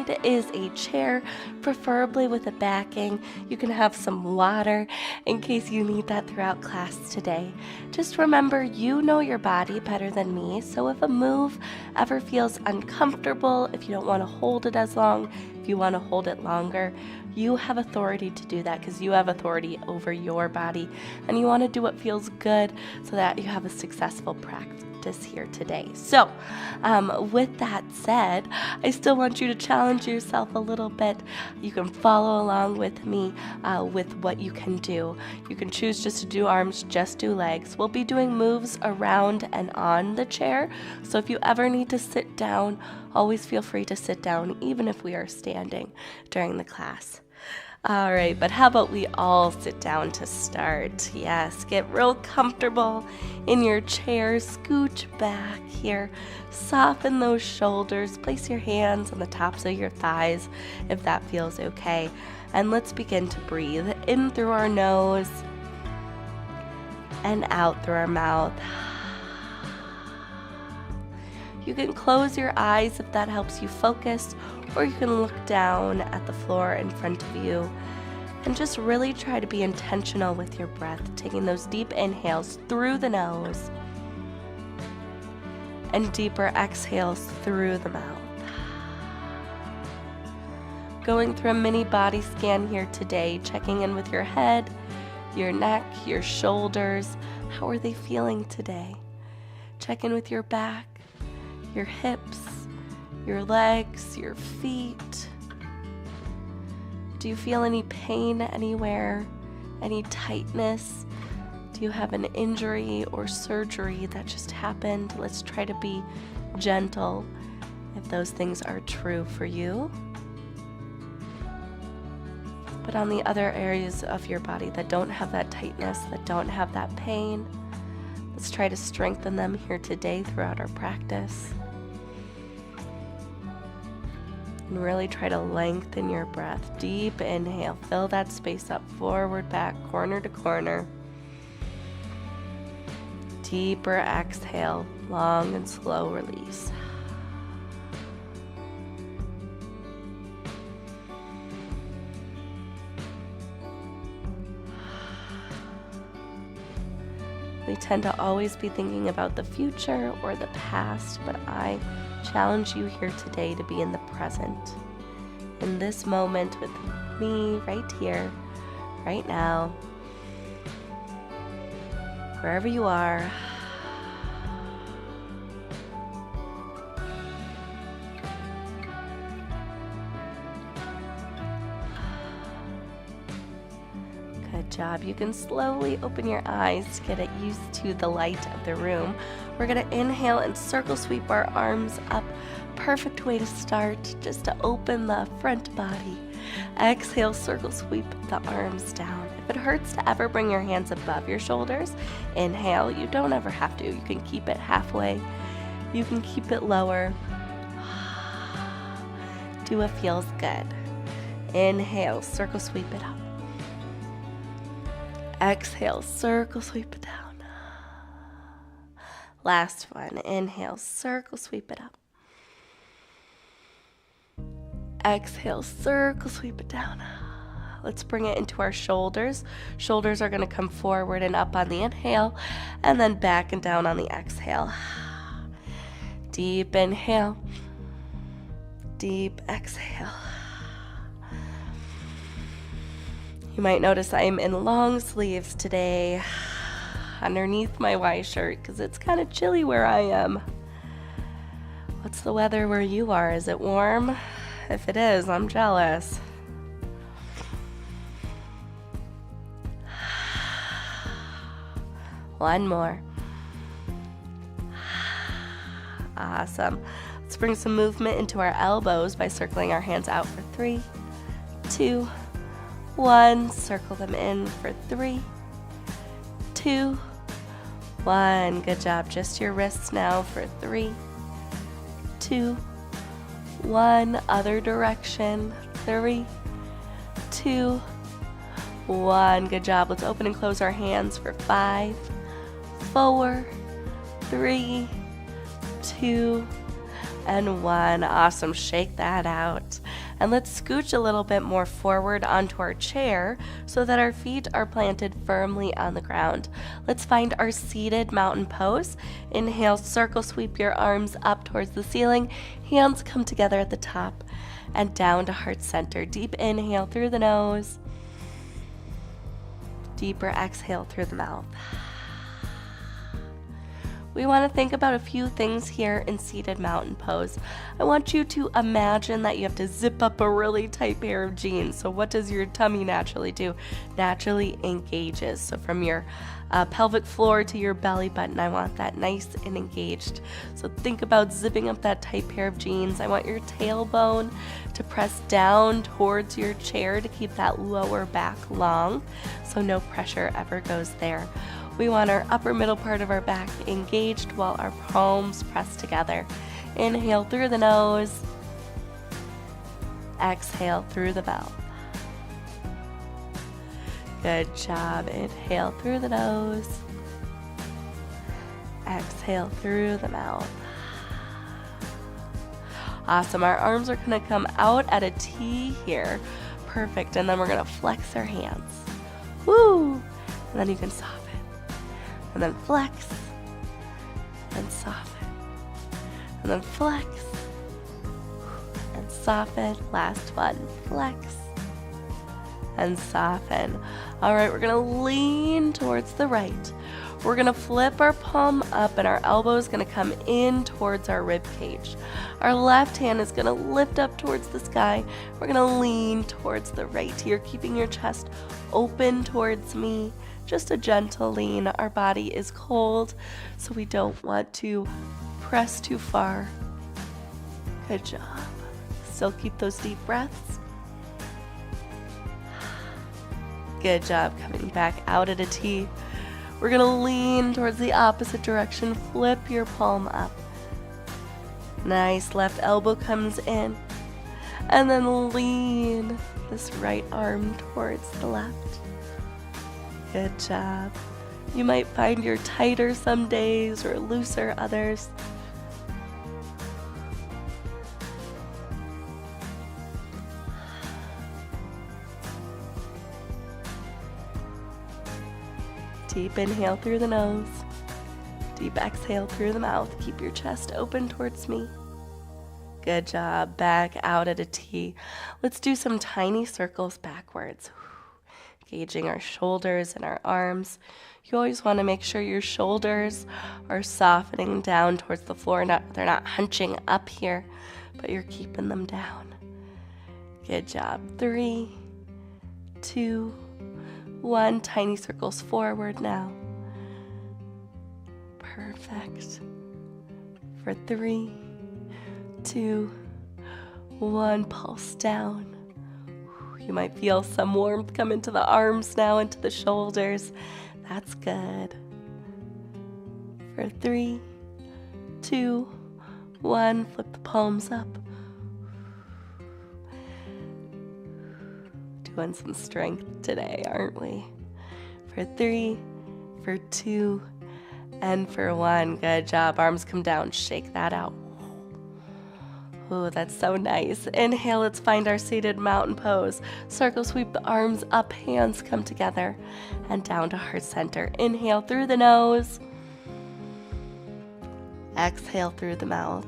need is a chair, preferably with a backing. You can have some water in case you need that throughout class today. Just remember, you know your body better than me, so if a move ever feels uncomfortable, if you don't want to hold it as long, if you want to hold it longer, you have authority to do that because you have authority over your body, and you want to do what feels good so that you have a successful practice here today. So with that said, I still want you to challenge yourself a little bit. You can follow along with me with what you can do. You can choose just to do arms, just do legs. We'll be doing moves around and on the chair, so if you ever need to sit down, always feel free to sit down, even if we are standing during the class. All right, but how about we all sit down to start? Yes, get real comfortable in your chair, scooch back here, soften those shoulders, place your hands on the tops of your thighs if that feels okay. And let's begin to breathe in through our nose and out through our mouth. You can close your eyes if that helps you focus, or you can look down at the floor in front of you and just really try to be intentional with your breath, taking those deep inhales through the nose and deeper exhales through the mouth. Going through a mini body scan here today, checking in with your head, your neck, your shoulders. How are they feeling today? Check in with your back, your hips, your legs, your feet. Do you feel any pain anywhere? Any tightness? Do you have an injury or surgery that just happened? Let's try to be gentle if those things are true for you. But on the other areas of your body that don't have that tightness, that don't have that pain, let's try to strengthen them here today throughout our practice. And really try to lengthen your breath. Deep inhale, fill that space up, forward, back, corner to corner. Deeper exhale, long and slow release. We tend to always be thinking about the future or the past, but I challenge you here today to be in the present, in this moment with me right here, right now, wherever you are. Good job. You can slowly open your eyes to get used to the light of the room. We're going to inhale and circle sweep our arms up. Perfect way to start, just to open the front body. Exhale, circle sweep the arms down. If it hurts to ever bring your hands above your shoulders, inhale. You don't ever have to. You can keep it halfway. You can keep it lower. Do what feels good. Inhale, circle sweep it up. Exhale, circle sweep it down. Last one, inhale, circle sweep it up. Exhale, circle sweep it down. Let's bring it into our shoulders. Shoulders are going to come forward and up on the inhale, and then back and down on the exhale. Deep inhale, deep exhale. You might notice I'm in long sleeves today underneath my white shirt because it's kind of chilly where I am. What's the weather where you are? Is it warm? If it is, I'm jealous. One more. Awesome. Let's bring some movement into our elbows by circling our hands out for 3, 2, 1. Circle them in for 3, 2, 1. Good job. Just your wrists now for 3, 2, 1. Other direction. 3, 2, 1. Good job. Let's open and close our hands for 5, 4, 3, 2, and 1. Awesome. Shake that out. And let's scooch a little bit more forward onto our chair so that our feet are planted firmly on the ground. Let's find our seated mountain pose. Inhale, circle sweep your arms up towards the ceiling. Hands come together at the top and down to heart center. Deep inhale through the nose. Deeper exhale through the mouth. We want to think about a few things here in seated mountain pose. I want you to imagine that you have to zip up a really tight pair of jeans. So what does your tummy naturally do? Naturally engages. So from your pelvic floor to your belly button, I want that nice and engaged. So think about zipping up that tight pair of jeans. I want your tailbone to press down towards your chair to keep that lower back long, so no pressure ever goes there. We want our upper middle part of our back engaged while our palms press together. Inhale through the nose. Exhale through the mouth. Good job. Inhale through the nose. Exhale through the mouth. Awesome. Our arms are going to come out at a T here. Perfect. And then we're going to flex our hands. Woo! And then you can soften. And then flex, and soften, and then flex, and soften. Last one, flex, and soften. All right, we're gonna lean towards the right. We're gonna flip our palm up and our elbow is gonna come in towards our rib cage. Our left hand is gonna lift up towards the sky. We're gonna lean towards the right. You're keeping your chest open towards me. Just a gentle lean. Our body is cold, so we don't want to press too far. Good job. Still keep those deep breaths. Good job. Coming back out at a T. We're gonna lean towards the opposite direction. Flip your palm up. Nice. Left elbow comes in. And then lean this right arm towards the left. Good job. You might find you're tighter some days or looser others. Deep inhale through the nose. Deep exhale through the mouth. Keep your chest open towards me. Good job. Back out at a T. Let's do some tiny circles backwards. Engaging our shoulders and our arms. You always want to make sure your shoulders are softening down towards the floor. They're not hunching up here, but you're keeping them down. Good job. 3, 2, 1. Tiny circles forward now. Perfect. For 3, 2, 1. Pulse down. You might feel some warmth come into the arms now, into the shoulders. That's good. For 3, 2, 1, flip the palms up. Doing some strength today, aren't we? For 3, for 2, and for 1. Good job. Arms come down. Shake that out. Oh, that's so nice. Inhale, let's find our seated mountain pose. Circle sweep the arms up, hands come together, and down to heart center. Inhale through the nose. Exhale through the mouth.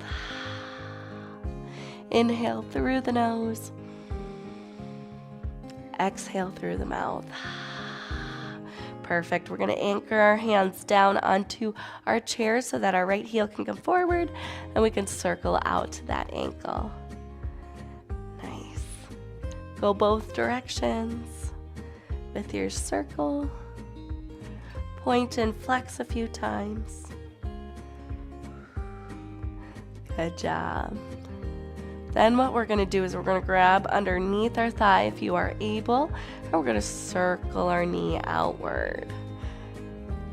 Inhale through the nose. Exhale through the mouth. Perfect. We're going to anchor our hands down onto our chair so that our right heel can come forward and we can circle out to that ankle. Nice. Go both directions with your circle. Point and flex a few times. Good job. Then what we're going to do is we're going to grab underneath our thigh if you are able, and we're going to circle our knee outward,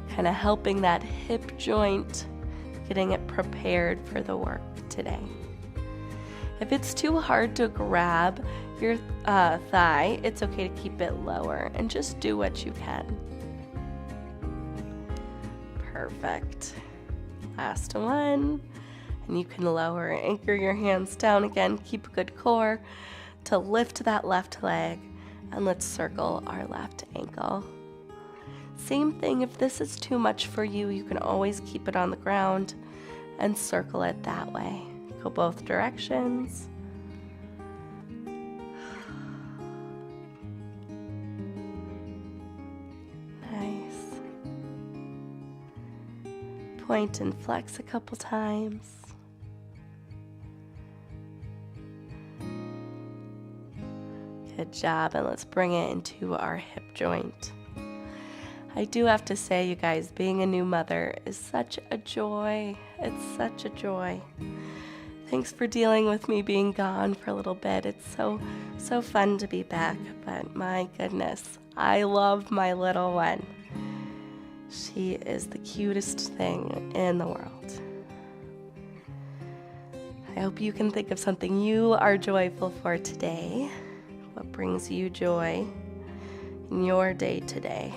kind of helping that hip joint, getting it prepared for the work today. If it's too hard to grab your thigh, it's okay to keep it lower and just do what you can. Perfect. Last one. And you can lower, anchor your hands down again, keep a good core to lift that left leg, and let's circle our left ankle. Same thing, if this is too much for you, you can always keep it on the ground and circle it that way. Go both directions. Nice. Point and flex a couple times. Good job, and let's bring it into our hip joint. I do have to say, you guys, being a new mother is such a joy. It's such a joy. Thanks for dealing with me being gone for a little bit. It's so fun to be back, but my goodness, I love my little one. She is the cutest thing in the world. I hope you can think of something you are joyful for today. What brings you joy in your day today?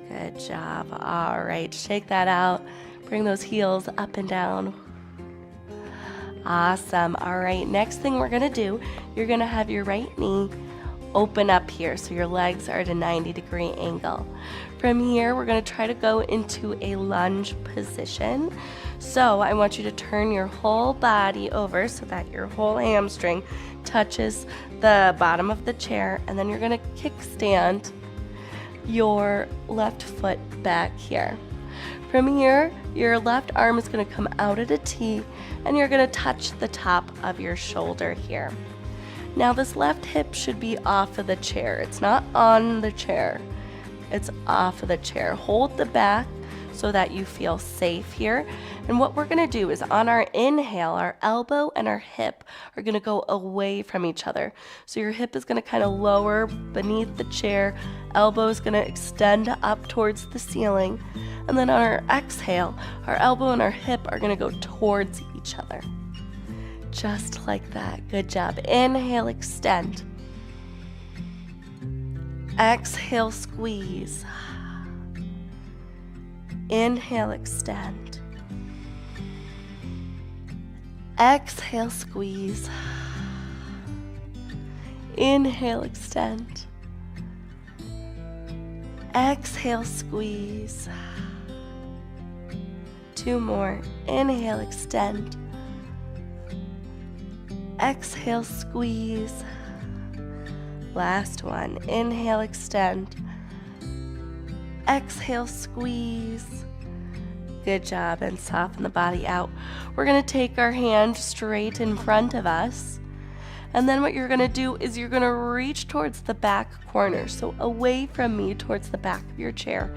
Good job. All right, shake that out. Bring those heels up and down. Awesome. All right, next thing we're gonna do, you're gonna have your right knee open up here so your legs are at a 90-degree angle. From here, we're gonna try to go into a lunge position. So I want you to turn your whole body over so that your whole hamstring touches the bottom of the chair, and then you're gonna kickstand your left foot back here. From here, your left arm is going to come out at a T, and you're going to touch the top of your shoulder here. Now this left hip should be off of the chair. It's not on the chair. It's off of the chair. Hold the back so that you feel safe here. And what we're going to do is on our inhale, our elbow and our hip are going to go away from each other. So your hip is going to kind of lower beneath the chair. Elbow is going to extend up towards the ceiling. And then on our exhale, our elbow and our hip are going to go towards each other. Just like that. Good job. Inhale, extend. Exhale, squeeze. Inhale, extend. Exhale, squeeze. Inhale, extend. Exhale, squeeze. Two more. Inhale, extend. Exhale, squeeze. Last one. Inhale, extend. Exhale, squeeze. Good job, and soften the body out. We're going to take our hand straight in front of us. And then what you're going to do is you're going to reach towards the back corner. So away from me towards the back of your chair.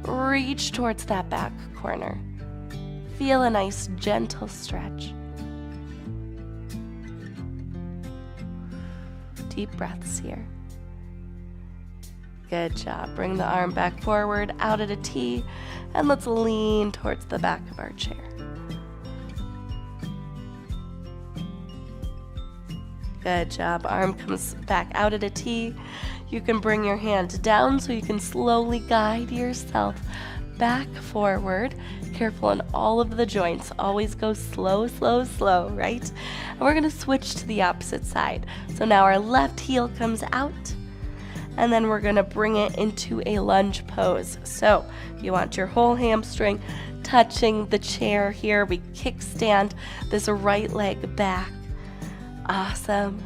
Reach towards that back corner. Feel a nice gentle stretch. Deep breaths here. Good job. Bring the arm back forward, out at a T, and let's lean towards the back of our chair. Good job. Arm comes back out at a T. You can bring your hand down so you can slowly guide yourself back forward. Careful on all of the joints. Always go slow, slow, slow, right? And we're going to switch to the opposite side. So now our left heel comes out, and then we're going to bring it into a lunge pose. So you want your whole hamstring touching the chair here. We kickstand this right leg back. Awesome.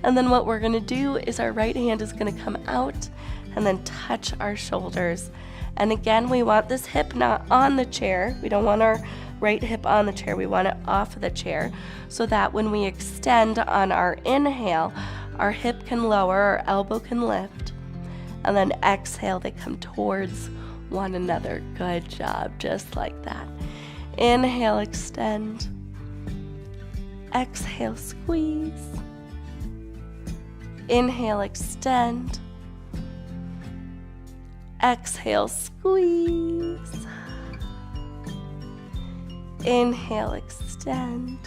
And then what we're going to do is our right hand is going to come out and then touch our shoulders. And again, we want this hip not on the chair. We don't want our right hip on the chair. We want it off of the chair so that when we extend on our inhale, our hip can lower, our elbow can lift. And then exhale, they come towards one another. Good job, just like that. Inhale, extend. Exhale, squeeze. Inhale, extend. Exhale, squeeze. Inhale, extend.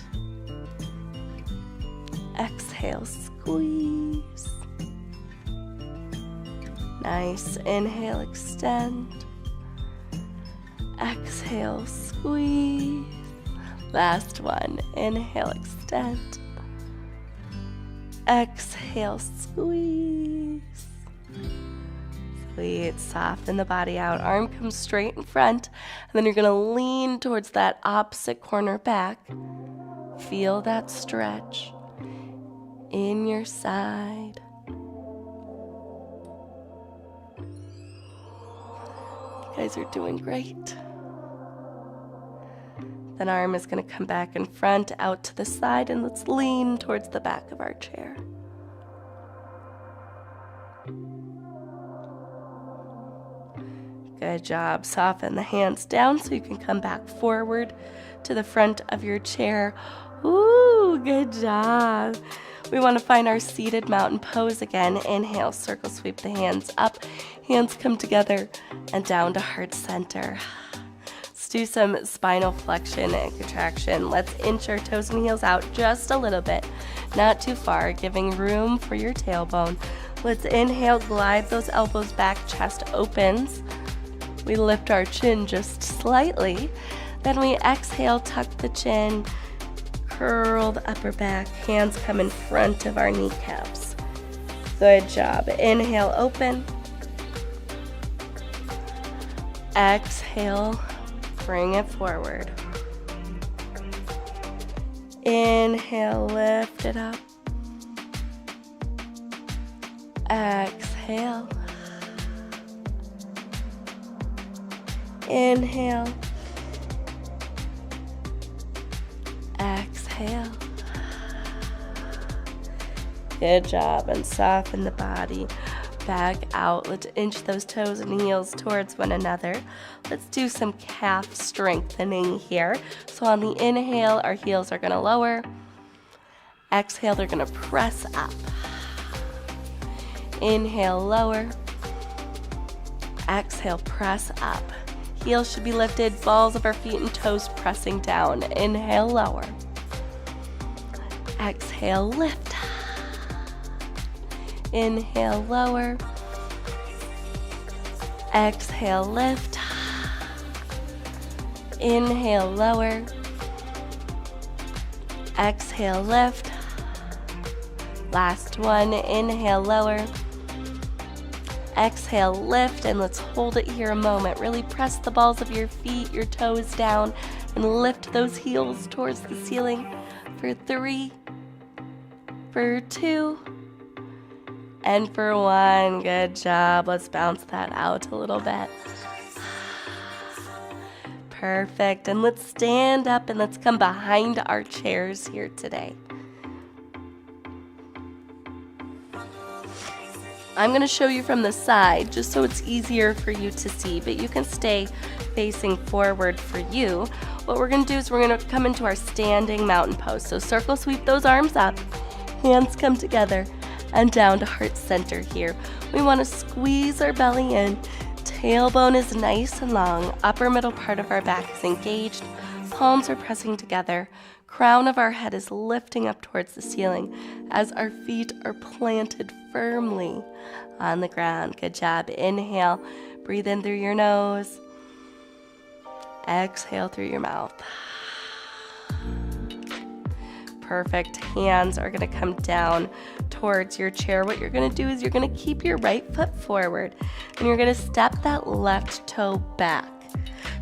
Exhale, squeeze. Nice. Inhale, extend. Exhale, squeeze. Last one. Inhale, extend. Exhale, squeeze. Sweet. Soften the body out. Arm comes straight in front. And then you're going to lean towards that opposite corner back. Feel that stretch in your side. You guys are doing great. Then arm is going to come back in front, out to the side, and let's lean towards the back of our chair. Good job. Soften the hands down so you can come back forward to the front of your chair. Ooh, good job. We want to find our seated mountain pose again. Inhale, circle sweep the hands up. Hands come together and down to heart center. Let's do some spinal flexion and contraction. Let's inch our toes and heels out just a little bit, not too far, giving room for your tailbone. Let's inhale, glide those elbows back, chest opens. We lift our chin just slightly. Then we exhale, tuck the chin, curl the upper back. Hands come in front of our kneecaps. Good job. Inhale, open. Exhale, bring it forward. Inhale, lift it up. Exhale. Inhale. Exhale. Good job. And soften the body back out. Let's inch those toes and heels towards one another. Let's do some calf strengthening here. So on the inhale, our heels are going to lower. Exhale, they're going to press up. Inhale, lower. Exhale, press up. Heels should be lifted, balls of our feet and toes pressing down. Inhale, lower. Exhale, lift. Inhale, lower. Exhale, lift. Inhale, lower. Exhale, lift. Last one. Inhale, lower. Exhale, lift, and let's hold it here a moment. Really press the balls of your feet, your toes down, and lift those heels towards the ceiling for 3, for 2, and for 1. Good job. Let's bounce that out a little bit. Perfect. And let's stand up and let's come behind our chairs here today. I'm going to show you from the side just so it's easier for you to see, but you can stay facing forward for you. What we're going to do is we're going to come into our standing mountain pose. So circle sweep those arms up, hands come together, and down to heart center here. We want to squeeze our belly in. Tailbone is nice and long. Upper middle part of our back is engaged. Palms are pressing together. Crown of our head is lifting up towards the ceiling as our feet are planted firmly on the ground. Good job. Inhale. Breathe in through your nose. Exhale through your mouth. Perfect. Hands are going to come down towards your chair. What you're going to do is you're going to keep your right foot forward and you're going to step that left toe back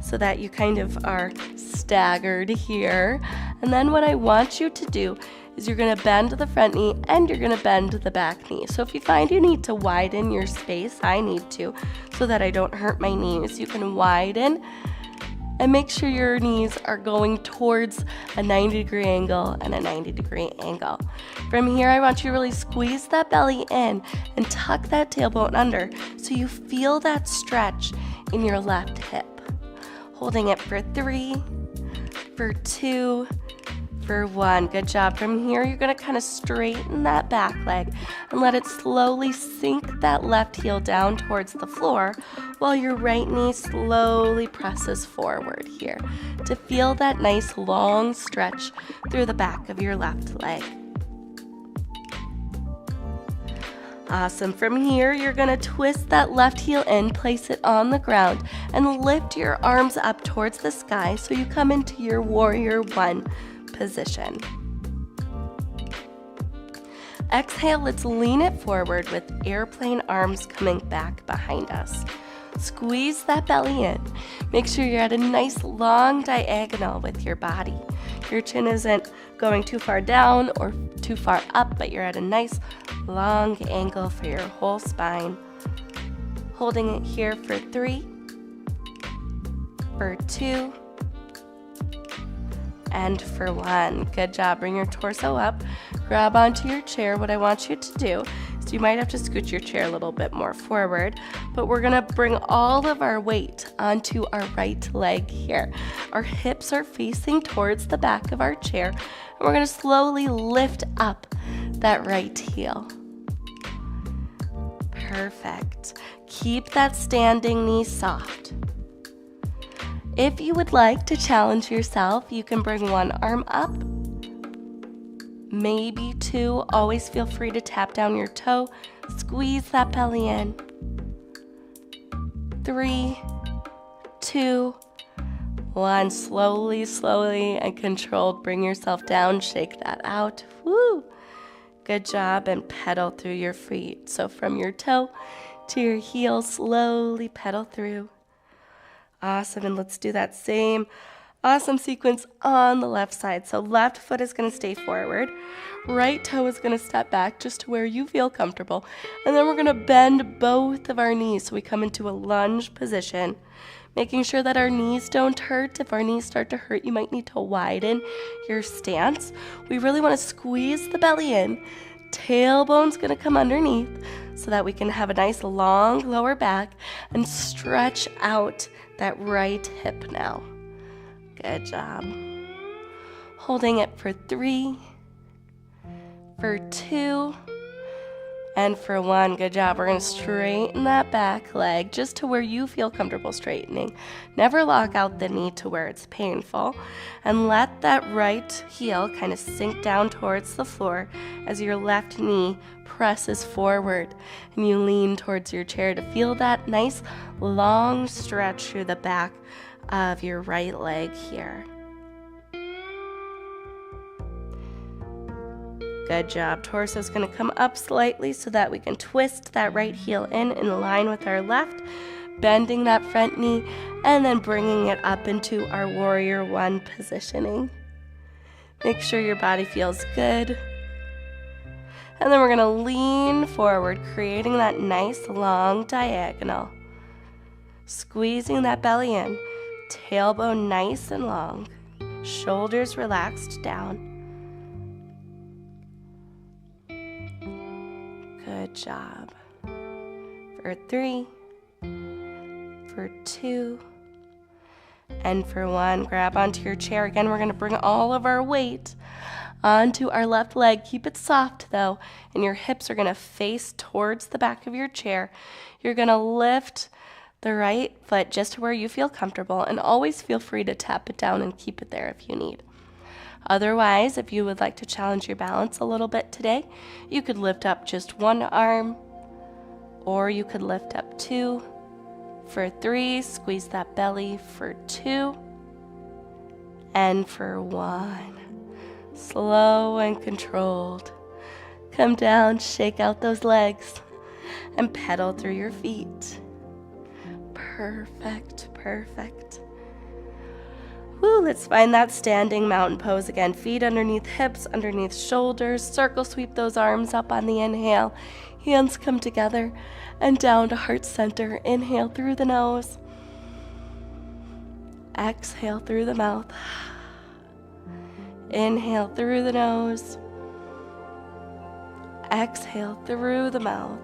so that you kind of are staggered here. And then what I want you to do is you're going to bend the front knee and you're going to bend the back knee. So if you find you need to widen your space, I need to, so that I don't hurt my knees, you can widen and make sure your knees are going towards a 90-degree angle and a 90-degree angle. From here, I want you to really squeeze that belly in and tuck that tailbone under so you feel that stretch in your left hip. Holding it for 3, for 2, for 1. Good job. From here, you're going to kind of straighten that back leg and let it slowly sink that left heel down towards the floor while your right knee slowly presses forward here to feel that nice long stretch through the back of your left leg. Awesome. From here, you're going to twist that left heel in, place it on the ground, and lift your arms up towards the sky so you come into your warrior one position. Exhale, let's lean it forward with airplane arms coming back behind us. Squeeze that belly in. Make sure you're at a nice long diagonal with your body. Your chin isn't going too far down or too far up, but you're at a nice long angle for your whole spine. Holding it here for 3, for 2, and for 1. Good job. Bring your torso up. Grab onto your chair. What I want you to do is you might have to scoot your chair a little bit more forward, but we're going to bring all of our weight onto our right leg here. Our hips are facing towards the back of our chair, and we're going to slowly lift up that right heel. Perfect. Keep that standing knee soft. If you would like to challenge yourself, you can bring one arm up, maybe 2. Always feel free to tap down your toe. Squeeze that belly in. 3, 2, 1. Slowly and controlled. Bring yourself down. Shake that out. Woo! Good job. And pedal through your feet. So from your toe to your heel, slowly pedal through. Awesome. And let's do that same awesome sequence on the left side. So left foot is going to stay forward. Right toe is going to step back just to where you feel comfortable. And then we're going to bend both of our knees so we come into a lunge position, making sure that our knees don't hurt. If our knees start to hurt, you might need to widen your stance. We really want to squeeze the belly in. Tailbone's going to come underneath so that we can have a nice long lower back and stretch out that right hip now. Good job. Holding it for 3, for 2, and for 1. Good job. We're going to straighten that back leg just to where you feel comfortable straightening. Never lock out the knee to where it's painful. And let that right heel kind of sink down towards the floor as your left knee presses forward and you lean towards your chair to feel that nice long stretch through the back of your right leg here. Good job. Torso is going to come up slightly so that we can twist that right heel in line with our left, bending that front knee, and then bringing it up into our warrior one positioning. Make sure your body feels good. And then we're going to lean forward, creating that nice long diagonal. Squeezing that belly in, tailbone nice and long, shoulders relaxed down. Good job. For 3, for 2, and for 1. Grab onto your chair. Again, we're going to bring all of our weight onto our left leg. Keep it soft though, and your hips are going to face towards the back of your chair. You're going to lift the right foot just to where you feel comfortable, and always feel free to tap it down and keep it there if you need. Otherwise, if you would like to challenge your balance a little bit today, you could lift up just 1 arm, or you could lift up 2. For 3, squeeze that belly. For 2, and for 1. Slow and controlled. Come down, shake out those legs, and pedal through your feet. Perfect, perfect. Woo, let's find that standing mountain pose again. Feet underneath hips, underneath shoulders. Circle sweep those arms up on the inhale. Hands come together and down to heart center. Inhale through the nose. Exhale through the mouth. Inhale through the nose. Exhale through the mouth.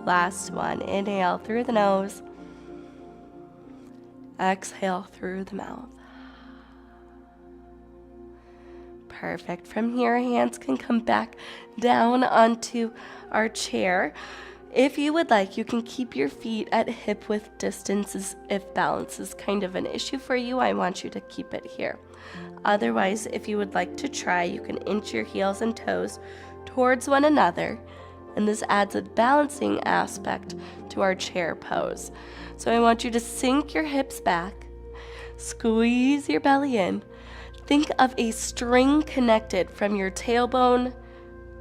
Last one. Inhale through the nose. Exhale through the mouth. Perfect. From here, hands can come back down onto our chair. If you would like, you can keep your feet at hip width distances. If balance is kind of an issue for you, I want you to keep it here. Otherwise, if you would like to try, you can inch your heels and toes towards one another and this adds a balancing aspect to our chair pose. So I want you to sink your hips back, squeeze your belly in. Think of a string connected from your tailbone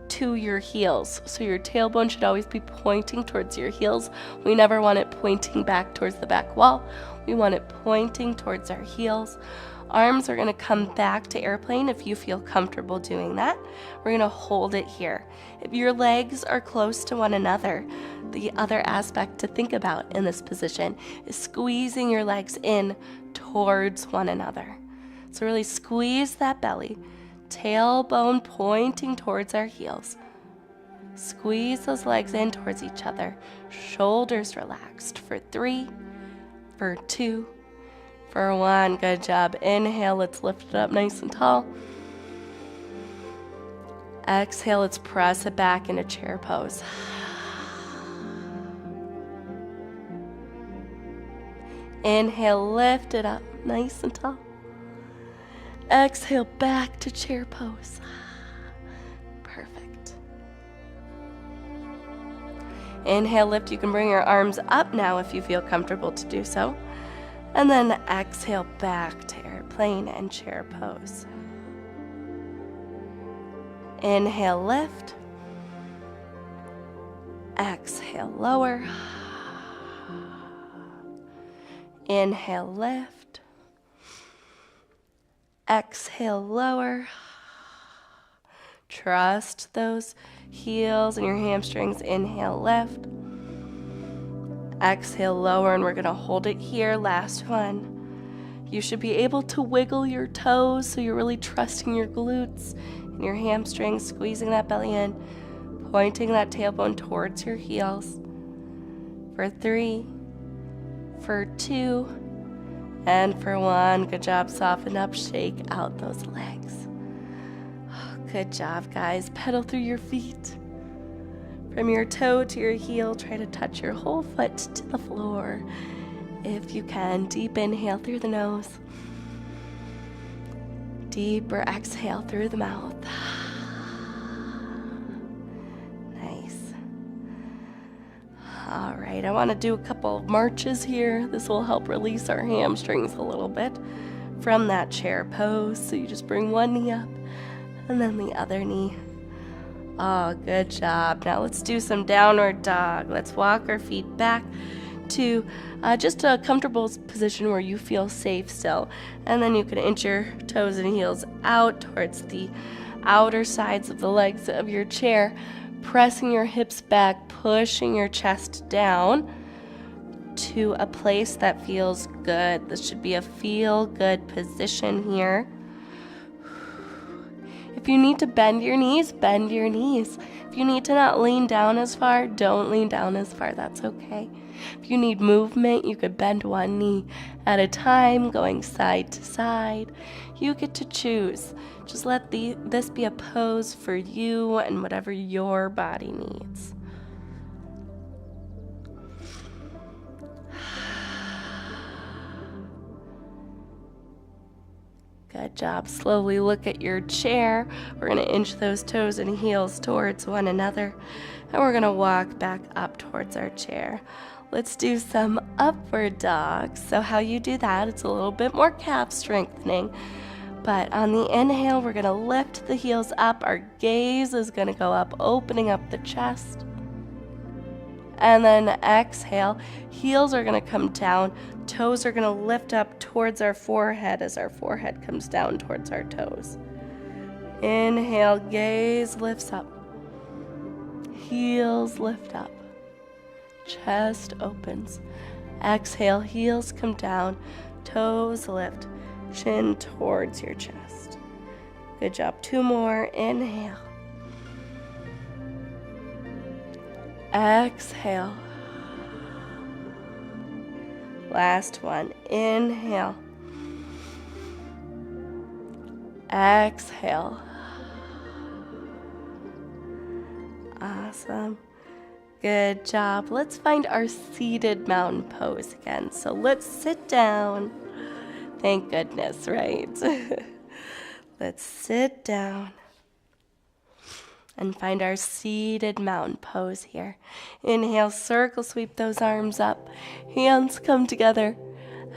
to your heels. So your tailbone should always be pointing towards your heels. We never want it pointing back towards the back wall. We want it pointing towards our heels. Arms are going to come back to airplane if you feel comfortable doing that. We're going to hold it here. If your legs are close to one another, the other aspect to think about in this position is squeezing your legs in towards one another. So really squeeze that belly, tailbone pointing towards our heels. Squeeze those legs in towards each other, shoulders relaxed for 3, for 2, for 1. Good job. Inhale, let's lift it up nice and tall. Exhale, let's press it back into chair pose. Inhale, lift it up nice and tall. Exhale, back to chair pose. Perfect. Inhale, lift. You can bring your arms up now if you feel comfortable to do so. And then exhale back to airplane and chair pose. Inhale, lift. Exhale, lower. Inhale, lift. Exhale, lower. Trust those heels and your hamstrings. Inhale, lift. Exhale, lower, and we're going to hold it here. Last one. You should be able to wiggle your toes, so you're really trusting your glutes and your hamstrings, squeezing that belly in, pointing that tailbone towards your heels. For 3, for 2, and for 1. Good job. Soften up, shake out those legs. Good job, guys. Pedal through your feet. From your toe to your heel, try to touch your whole foot to the floor. If you can, deep inhale through the nose. Deeper exhale through the mouth. Nice. All right, I want to do a couple of marches here. This will help release our hamstrings a little bit from that chair pose. So you just bring one knee up and then the other knee. Oh, good job. Now let's do some downward dog. Let's walk our feet back to just a comfortable position where you feel safe still. And then you can inch your toes and heels out towards the outer sides of the legs of your chair, pressing your hips back, pushing your chest down to a place that feels good. This should be a feel-good position here. If you need to bend your knees, bend your knees. If you need to not lean down as far, don't lean down as far. That's okay. If you need movement, you could bend one knee at a time, going side to side. You get to choose. Just let this be a pose for you and whatever your body needs. Good job. Slowly look at your chair. We're going to inch those toes and heels towards one another, and we're going to walk back up towards our chair. Let's do some upward dogs. So how you do that, it's a little bit more calf strengthening. But on the inhale, we're going to lift the heels up. Our gaze is going to go up, opening up the chest. And then exhale, heels are going to come down. Toes are going to lift up towards our forehead as our forehead comes down towards our toes. Inhale, gaze lifts up. Heels lift up. Chest opens. Exhale, heels come down. Toes lift. Chin towards your chest. Good job. 2 more. Inhale. Exhale. Last one. Inhale. Exhale. Awesome. Good job. Let's find our seated mountain pose again. So let's sit down. Thank goodness, right? Let's sit down. And find our seated mountain pose here. Inhale, circle sweep those arms up. Hands come together.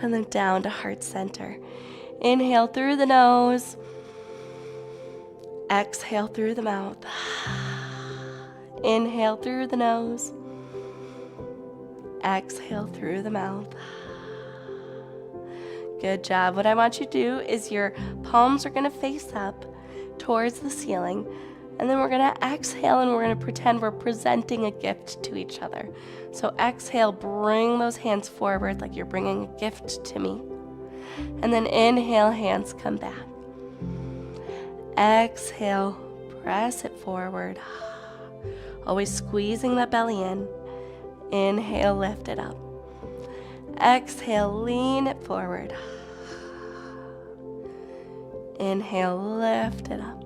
And then down to heart center. Inhale through the nose. Exhale through the mouth. Inhale through the nose. Exhale through the mouth. Good job. What I want you to do is your palms are going to face up towards the ceiling. And then we're going to exhale and we're going to pretend we're presenting a gift to each other. So exhale, bring those hands forward like you're bringing a gift to me. And then inhale, hands come back. Exhale, press it forward. Always squeezing that belly in. Inhale, lift it up. Exhale, lean it forward. Inhale, lift it up.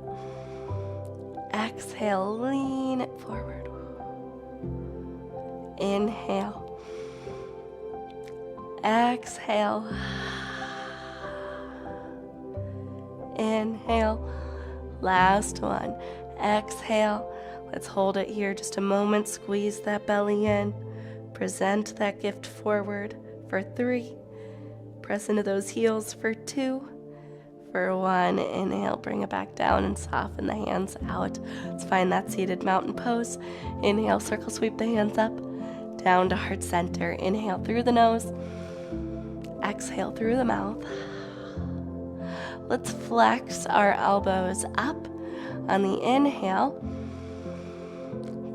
Exhale, lean it forward. Inhale. Exhale. Inhale. Last one. Exhale. Let's hold it here just a moment. Squeeze that belly in. Present that gift forward for 3. Press into those heels for 2. For 1, inhale, bring it back down and soften the hands out. Let's find that seated mountain pose. Inhale, circle sweep the hands up, down to heart center. Inhale through the nose, exhale through the mouth. Let's flex our elbows up on the inhale.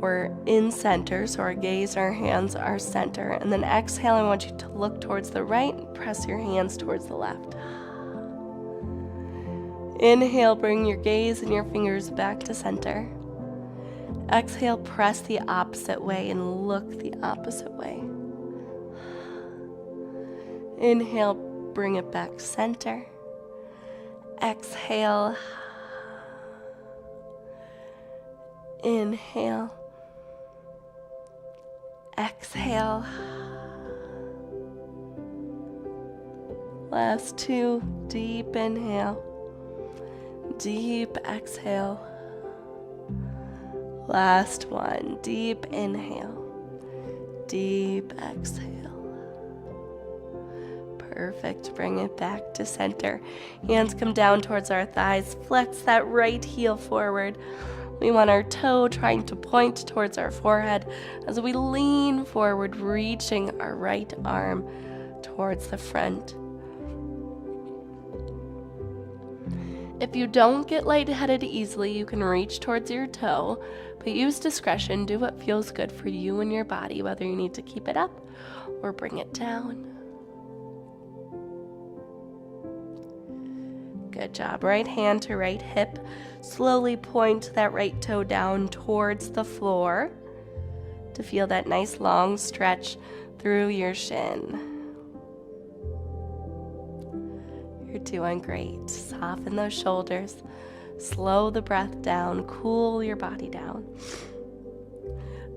We're in center, so our gaze, our hands are center. And then exhale, I want you to look towards the right and press your hands towards the left. Inhale, bring your gaze and your fingers back to center. Exhale, press the opposite way and look the opposite way. Inhale, bring it back center. Exhale. Inhale. Exhale. Last 2, deep inhale. Deep exhale. Last 1, deep inhale. Deep exhale. Perfect. Bring it back to center. Hands come down towards our thighs. Flex that right heel forward. We want our toe trying to point towards our forehead as we lean forward, reaching our right arm towards the front. If you don't get lightheaded easily, you can reach towards your toe, but use discretion. Do what feels good for you and your body, whether you need to keep it up or bring it down. Good job. Right hand to right hip. Slowly point that right toe down towards the floor to feel that nice long stretch through your shin. You're doing great. Soften those shoulders. Slow the breath down. Cool your body down.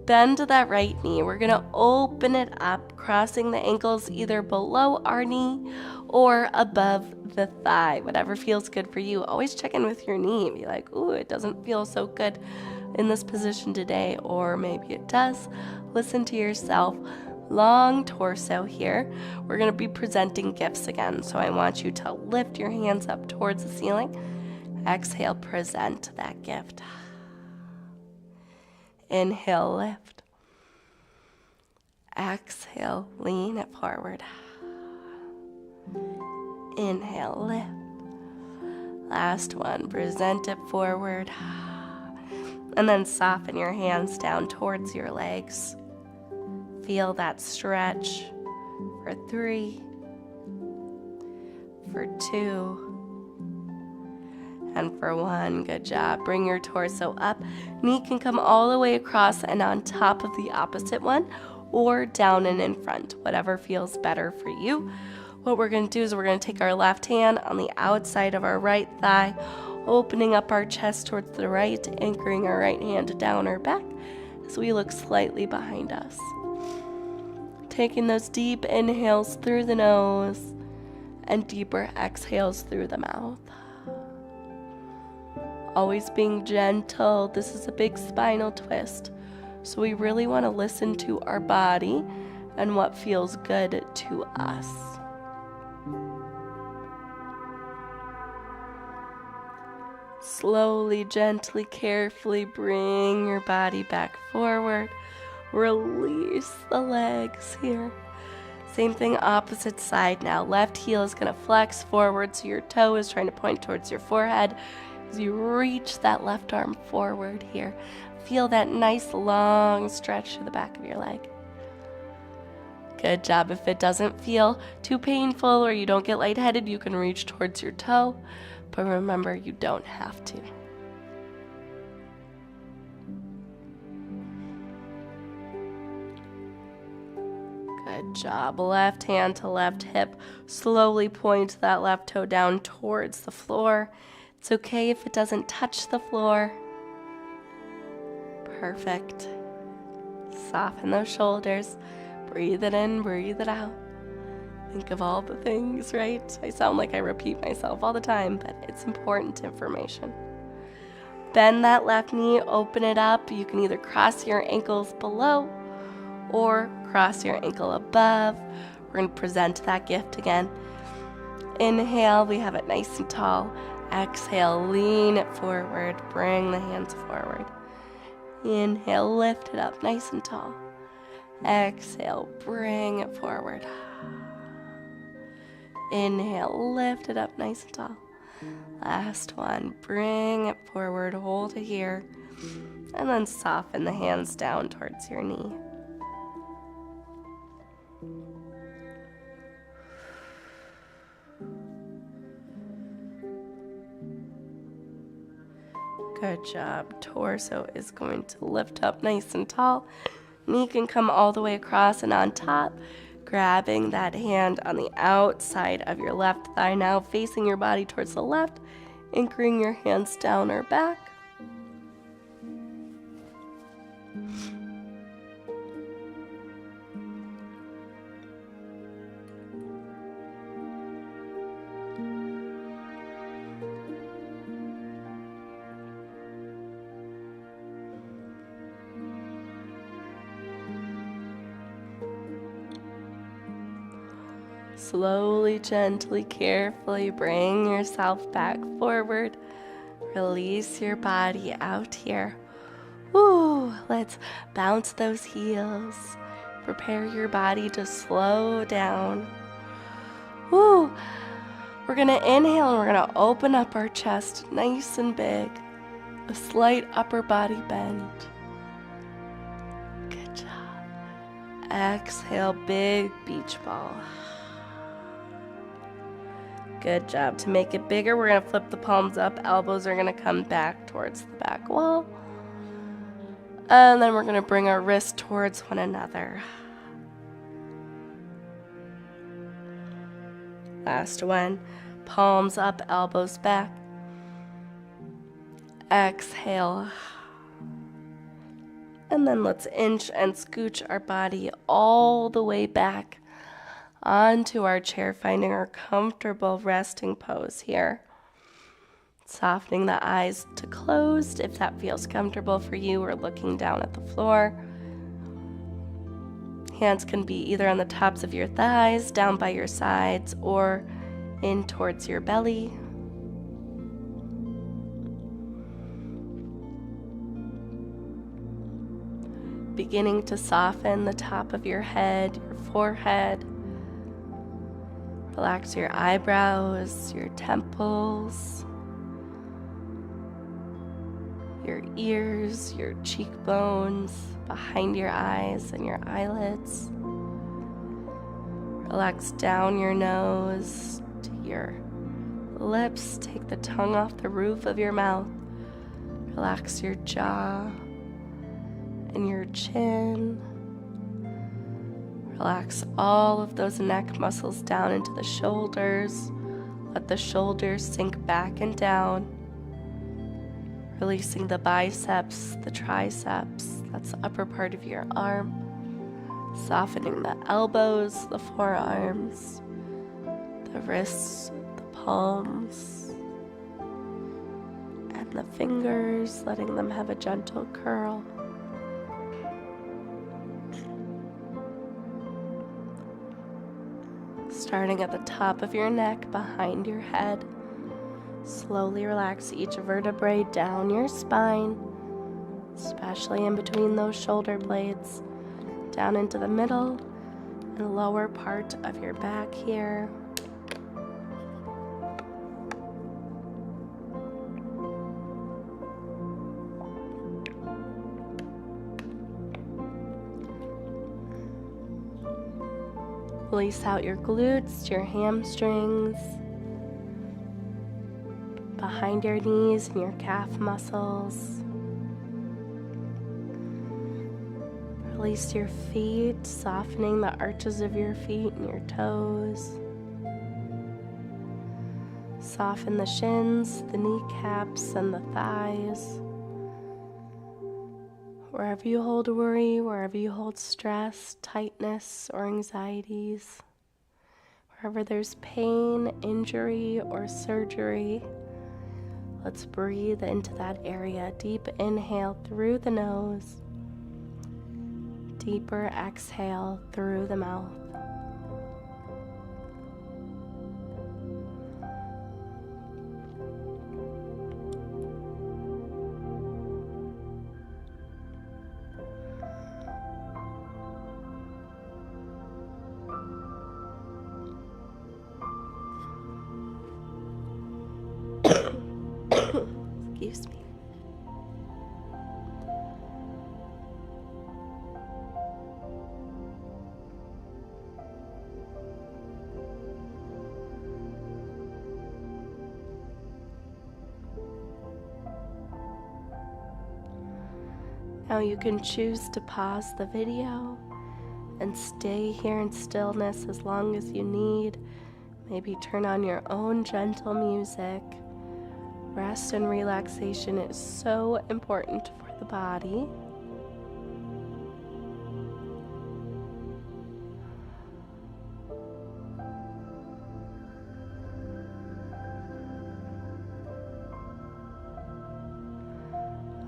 Bend to that right knee. We're going to open it up, crossing the ankles either below our knee or above the thigh, whatever feels good for you. Always check in with your knee. Be like, ooh, it doesn't feel so good in this position today, or maybe it does. Listen to yourself. Long torso here. We're going to be presenting gifts again, so I want you to lift your hands up towards the ceiling. Exhale, present that gift. Inhale, lift. Exhale, lean it forward. Inhale, lift. Last one, present it forward. And then soften your hands down towards your legs. Feel that stretch for 3, for 2, and for 1. Good job. Bring your torso up. Knee can come all the way across and on top of the opposite one, or down and in front, whatever feels better for you. What we're going to do is we're going to take our left hand on the outside of our right thigh, opening up our chest towards the right, anchoring our right hand down our back as we look slightly behind us. Taking those deep inhales through the nose and deeper exhales through the mouth. Always being gentle. This is a big spinal twist. So we really want to listen to our body and what feels good to us. Slowly, gently, carefully bring your body back forward. Release the legs here. Same thing, opposite side now. Left heel is going to flex forward, so your toe is trying to point towards your forehead. As you reach that left arm forward here, feel that nice long stretch to the back of your leg. Good job. If it doesn't feel too painful or you don't get lightheaded, you can reach towards your toe. But remember, you don't have to. Good job. Left hand to left hip. Slowly point that left toe down towards the floor. It's okay if it doesn't touch the floor. Perfect. Soften those shoulders. Breathe it in, breathe it out. Think of all the things, right? I sound like I repeat myself all the time, but it's important information. Bend that left knee, open it up. You can either cross your ankles below or cross your ankle above. We're going to present that gift again. Inhale, we have it nice and tall. Exhale, lean it forward, bring the hands forward. Inhale, lift it up nice and tall. Exhale, bring it forward. Inhale, lift it up nice and tall. Last one, bring it forward, hold it here, and then soften the hands down towards your knee. Good job. Torso is going to lift up nice and tall. Knee can come all the way across and on top. Grabbing that hand on the outside of your left thigh now, facing your body towards the left, anchoring your hands down or back. Slowly, gently, carefully bring yourself back forward. Release your body out here. Woo! Let's bounce those heels. Prepare your body to slow down. Woo! We're going to inhale and we're going to open up our chest nice and big. A slight upper body bend. Good job. Exhale, big beach ball. Good job. To make it bigger, we're going to flip the palms up. Elbows are going to come back towards the back wall. And then we're going to bring our wrists towards one another. Last one. Palms up, elbows back. Exhale. And then let's inch and scooch our body all the way back onto our chair, finding our comfortable resting pose here. Softening the eyes to closed if that feels comfortable for you, or looking down at the floor. Hands can be either on the tops of your thighs, down by your sides, or in towards your belly. Beginning to soften the top of your head, your forehead. Relax your eyebrows, your temples, your ears, your cheekbones, behind your eyes and your eyelids. Relax down your nose to your lips. Take the tongue off the roof of your mouth. Relax your jaw and your chin. Relax all of those neck muscles down into the shoulders. Let the shoulders sink back and down. Releasing the biceps, the triceps, that's the upper part of your arm. Softening the elbows, the forearms, the wrists, the palms, and The fingers, letting them have a gentle curl. Starting at the top of your neck, behind your head. Slowly relax each vertebrae down your spine, especially in between those shoulder blades, down into the middle and lower part of your back here. Release out your glutes, your hamstrings, behind your knees and your calf muscles. Release your feet, softening the arches of your feet and your toes. Soften the shins, the kneecaps, and the thighs. Wherever you hold worry, wherever you hold stress, tightness, or anxieties, wherever there's pain, injury, or surgery, let's breathe into that area. Deep inhale through the nose. Deeper exhale through the mouth. Excuse me. Now you can choose to pause the video and stay here in stillness as long as you need. Maybe turn on your own gentle music. Rest and relaxation is so important for the body.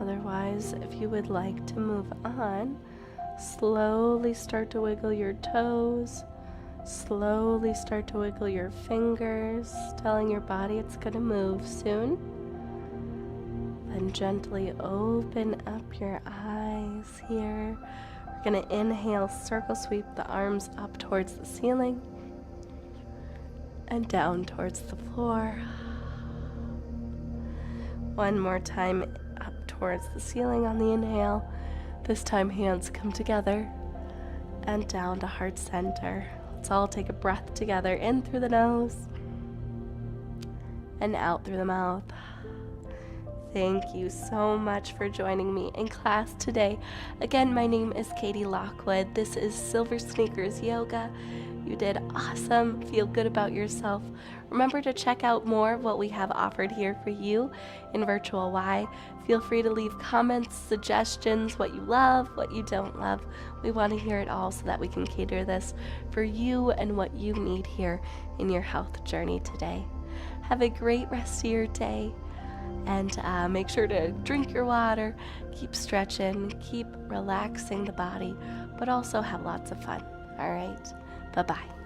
Otherwise, if you would like to move on, slowly start to wiggle your toes. Slowly start to wiggle your fingers, telling your body it's going to move soon. Then gently open up your eyes here. We're going to inhale, circle sweep the arms up towards the ceiling and down towards the floor. One more time, up towards the ceiling on the inhale. This time hands come together and down to heart center. Let's all take a breath together, in through the nose and out through the mouth. Thank you so much for joining me in class today. Again, my name is Katie Lockwood. This is Silver Sneakers Yoga. You did awesome. Feel good about yourself. Remember to check out more of what we have offered here for you in Virtual Y. Feel free to leave comments, suggestions, what you love, what you don't love. We want to hear it all so that we can cater this for you and what you need here in your health journey today. Have a great rest of your day. And make sure to drink your water, keep stretching, keep relaxing the body, but also have lots of fun. All right, bye-bye.